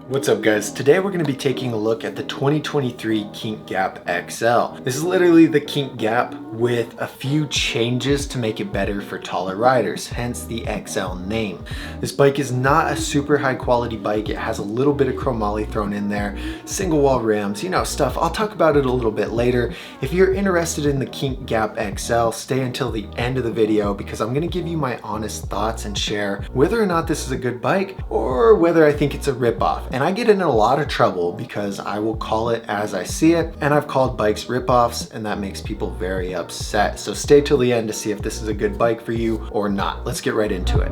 What's up guys? Today we're going to be taking a look at the 2023 Kink Gap XL. This is literally the Kink Gap with a few changes to make it better for taller riders, hence the XL name. This bike is not a super high quality bike. It has a little bit of chromoly thrown in there, single wall rims, you know, stuff. I'll talk about it a little bit later. If you're interested in the Kink Gap XL, stay until the end of the video because I'm going to give you my honest thoughts and share whether or not this is a good bike or whether I think it's a ripoff. And I get in a lot of trouble because I will call it as I see it, and I've called bikes ripoffs, and that makes people very upset. So stay till the end to see if this is a good bike for you or not. Let's get right into it.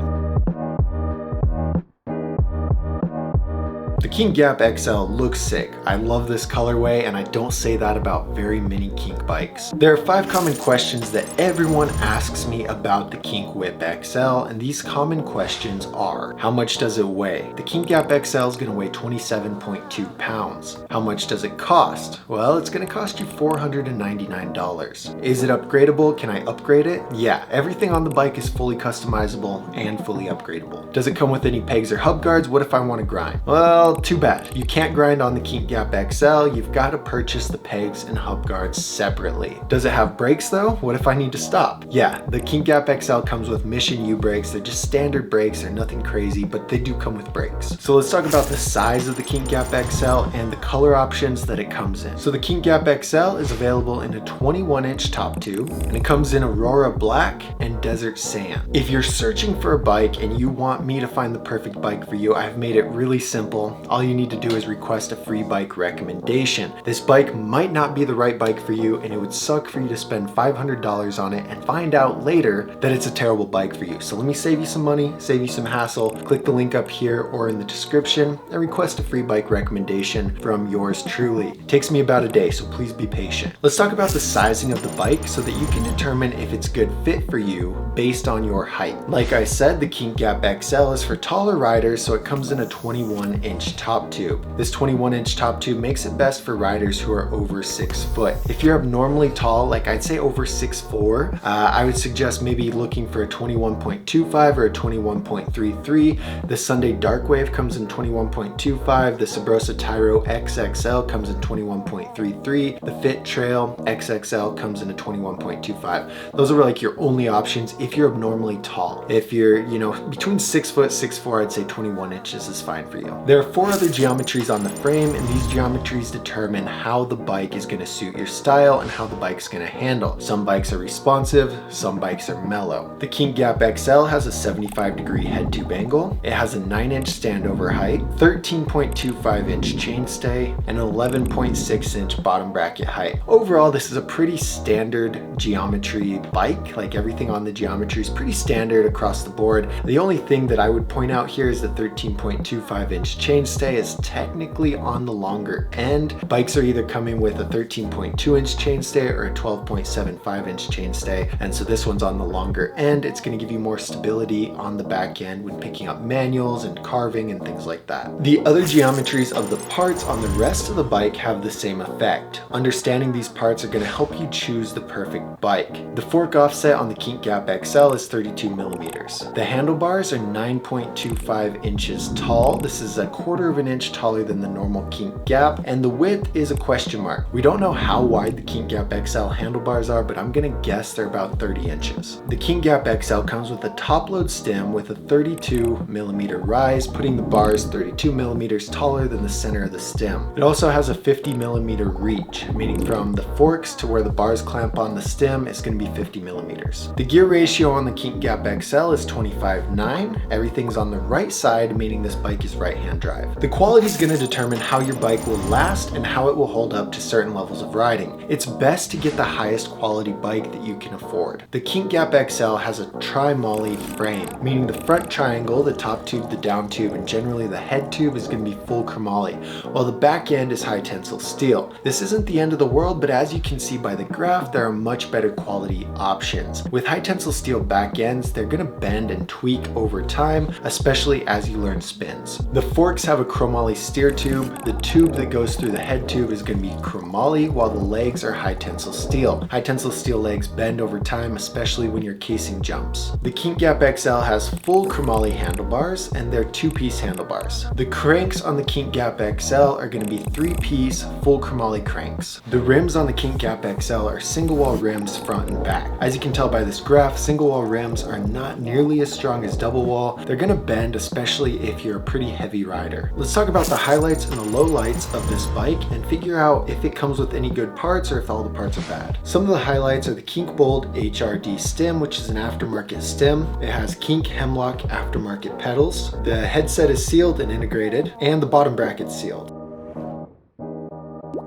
The Kink Gap XL looks sick. I love this colorway, and I don't say that about very many kink bikes. There are 5 common questions that everyone asks me about the Kink Whip XL, and these common questions are: how much does it weigh? The Kink Gap XL is going to weigh 27.2 pounds. How much does it cost? Well, it's going to cost you $499. Is it upgradable? Can I upgrade it? Yeah, everything on the bike is fully customizable and fully upgradable. Does it come with any pegs or hub guards? What if I want to grind? Well, too bad. You can't grind on the Kink Gap XL. You've got to purchase the pegs and hub guards separately. Does it have brakes though? What if I need to stop? Yeah, the Kink Gap XL comes with Mission U brakes. They're just standard brakes. They're nothing crazy, but they do come with brakes. So let's talk about the size of the Kink Gap XL and the color options that it comes in. So the Kink Gap XL is available in a 21-inch top tube, and it comes in Aurora black and desert sand. If you're searching for a bike and you want me to find the perfect bike for you, I've made it really simple. All you need to do is request a free bike recommendation. This bike might not be the right bike for you, and it would suck for you to spend $500 on it and find out later that it's a terrible bike for you. So let me save you some money, save you some hassle. Click the link up here or in the description and request a free bike recommendation from yours truly. It takes me about a day, so please be patient. Let's talk about the sizing of the bike so that you can determine if it's a good fit for you based on your height. Like I said, the Kink Gap XL is for taller riders, so it comes in a 21-inch top tube. This 21-inch top tube makes it best for riders who are over 6 foot. If you're abnormally tall, like I'd say over 6'4", I would suggest maybe looking for a 21.25 or a 21.33. The Sunday Dark Wave comes in 21.25. The Sabrosa Tyro XXL comes in 21.33. The Fit Trail XXL comes in a 21.25. Those are like your only options if you're abnormally tall. If you're, you know, between 6 foot, 6'4", I'd say 21 inches is fine for you. There are 4 other geometries on the frame, and these geometries determine how the bike is going to suit your style and how the bike's going to handle. Some bikes are responsive, some bikes are mellow. The Kink Gap XL has a 75-degree head tube angle. It has a 9-inch standover height, 13.25-inch chainstay, and an 11.6-inch bottom bracket height. Overall, this is a pretty standard geometry bike. Like everything on the geometry is pretty standard across the board. The only thing that I would point out here is the 13.25-inch chainstay is technically on the longer end. Bikes are either coming with a 13.2-inch chainstay or a 12.75-inch chainstay, and so this one's on the longer end. It's going to give you more stability on the back end when picking up manuals and carving and things like that. The other geometries of the parts on the rest of the bike have the same effect. Understanding these parts are going to help you choose the perfect bike. The fork offset on the Kink Gap XL is 32 millimeters. The handlebars are 9.25 inches tall. This is a 1/4 of an inch taller than the normal Kink Gap, and the width is a question mark. We don't know how wide the Kink Gap XL handlebars are, but I'm gonna guess they're about 30 inches. The Kink Gap XL comes with a top load stem with a 32 millimeter rise, putting the bars 32 millimeters taller than the center of the stem. It also has a 50 millimeter reach, meaning from the forks to where the bars clamp on the stem is gonna be 50 millimeters. The gear ratio on the Kink Gap XL is 25:9. Everything's on the right side, meaning this bike is right-hand drive. The quality is going to determine how your bike will last and how it will hold up to certain levels of riding. It's best to get the highest quality bike that you can afford. The Kink Gap XL has a chromoly frame, meaning the front triangle, the top tube, the down tube, and generally the head tube is going to be full chromoly, while the back end is high tensile steel. This isn't the end of the world, but as you can see by the graph, there are much better quality options. With high tensile steel back ends, they're going to bend and tweak over time, especially as you learn spins. The forks have have a chromoly steer tube. The tube that goes through the head tube is going to be chromoly, while the legs are high tensile steel. High tensile steel legs bend over time, especially when you're casing jumps. The Kink Gap XL has full chromoly handlebars, and they're 2-piece handlebars. The cranks on the Kink Gap XL are going to be 3-piece full chromoly cranks. The rims on the Kink Gap XL are single wall rims front and back. As you can tell by this graph, single wall rims are not nearly as strong as double wall. They're going to bend, especially if you're a pretty heavy rider. Let's talk about the highlights and the lowlights of this bike and figure out if it comes with any good parts or if all the parts are bad. Some of the highlights are the Kink Bold HRD stem, which is an aftermarket stem. It has Kink Hemlock aftermarket pedals. The headset is sealed and integrated, and the bottom bracket's sealed.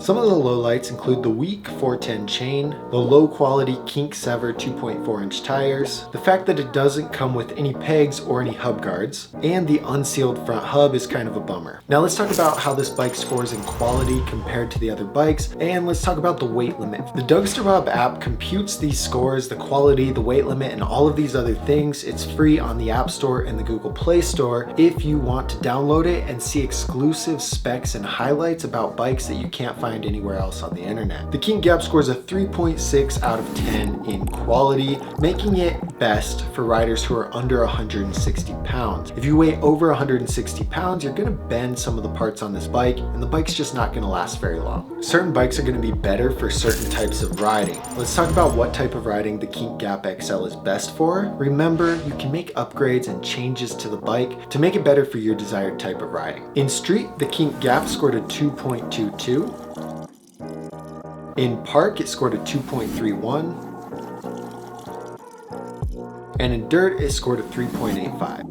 Some of the lowlights include the weak 410 chain, the low quality Kink Sever 2.4-inch tires, the fact that it doesn't come with any pegs or any hub guards, and the unsealed front hub is kind of a bummer. Now let's talk about how this bike scores in quality compared to the other bikes, and let's talk about the weight limit. The Dougsterbob app computes these scores, the quality, the weight limit, and all of these other things. It's free on the App Store and the Google Play Store if you want to download it and see exclusive specs and highlights about bikes that you can't find anywhere else on the internet. The Kink Gap scores a 3.6 out of 10 in quality, making it best for riders who are under 160 pounds. If you weigh over 160 pounds, you're gonna bend some of the parts on this bike, and the bike's just not gonna last very long. Certain bikes are gonna be better for certain types of riding. Let's talk about what type of riding the Kink Gap XL is best for. Remember, you can make upgrades and changes to the bike to make it better for your desired type of riding. In street, the Kink Gap scored a 2.22. In park, it scored a 2.31. And in dirt, it scored a 3.85.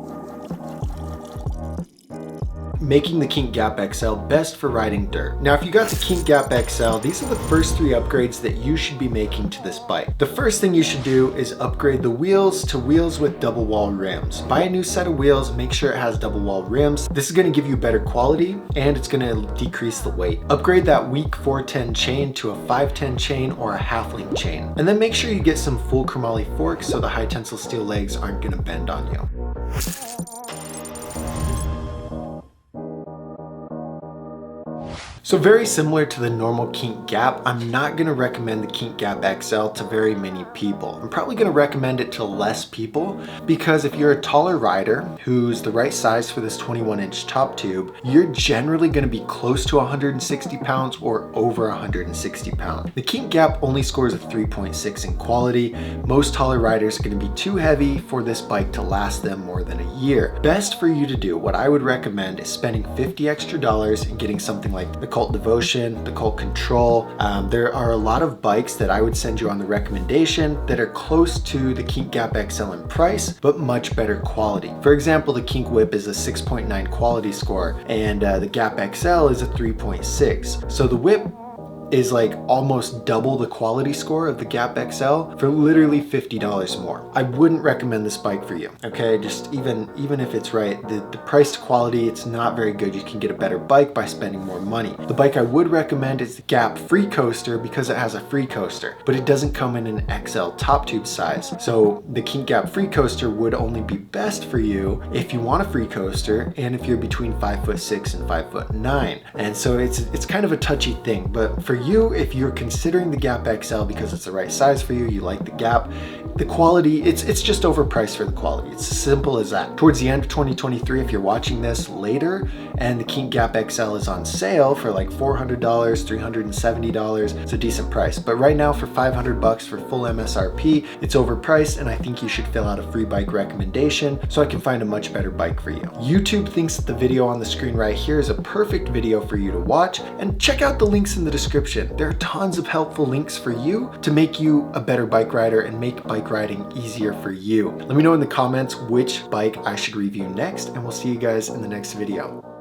Making the Kink Gap XL best for riding dirt. Now, if you got the Kink Gap XL, these are the first 3 upgrades that you should be making to this bike. The first thing you should do is upgrade the wheels to wheels with double wall rims. Buy a new set of wheels, make sure it has double wall rims. This is going to give you better quality, and it's going to decrease the weight. Upgrade that weak 410 chain to a 510 chain or a half-link chain. And then make sure you get some full chromoly forks so the high tensile steel legs aren't going to bend on you. So very similar to the normal Kink Gap, I'm not going to recommend the Kink Gap XL to very many people. I'm probably going to recommend it to less people because if you're a taller rider who's the right size for this 21-inch top tube, you're generally going to be close to 160 pounds or over 160 pounds. The Kink Gap only scores a 3.6 in quality. Most taller riders are going to be too heavy for this bike to last them more than a year. Best for you to do, what I would recommend is spending $50 extra and getting something like the Cult Devotion, the Cult Control. There are a lot of bikes that I would send you on the recommendation that are close to the Kink Gap XL in price, but much better quality. For example, the Kink Whip is a 6.9 quality score, and the Gap XL is a 3.6. So the Whip is like almost double the quality score of the Gap XL for literally $50 more. I wouldn't recommend this bike for you, okay? Just even if it's right, the price to quality, it's not very good. You can get a better bike by spending more money. The bike I would recommend is the Gap Free Coaster because it has a free coaster, but it doesn't come in an XL top tube size. So the Kink Gap Free Coaster would only be best for you if you want a free coaster and if you're between 5'6" and 5'9". And so it's kind of a touchy thing, but for you, if you're considering the Gap XL because it's the right size for you, you like the Gap, the quality, it's just overpriced for the quality. It's as simple as that. Towards the end of 2023, if you're watching this later and the Kink Gap XL is on sale for like $400, $370, it's a decent price. But right now for $500 for full MSRP, it's overpriced, and I think you should fill out a free bike recommendation so I can find a much better bike for you. YouTube thinks that the video on the screen right here is a perfect video for you to watch, and check out the links in the description. There are tons of helpful links for you to make you a better bike rider and make bike riding easier for you. Let me know in the comments which bike I should review next, and we'll see you guys in the next video.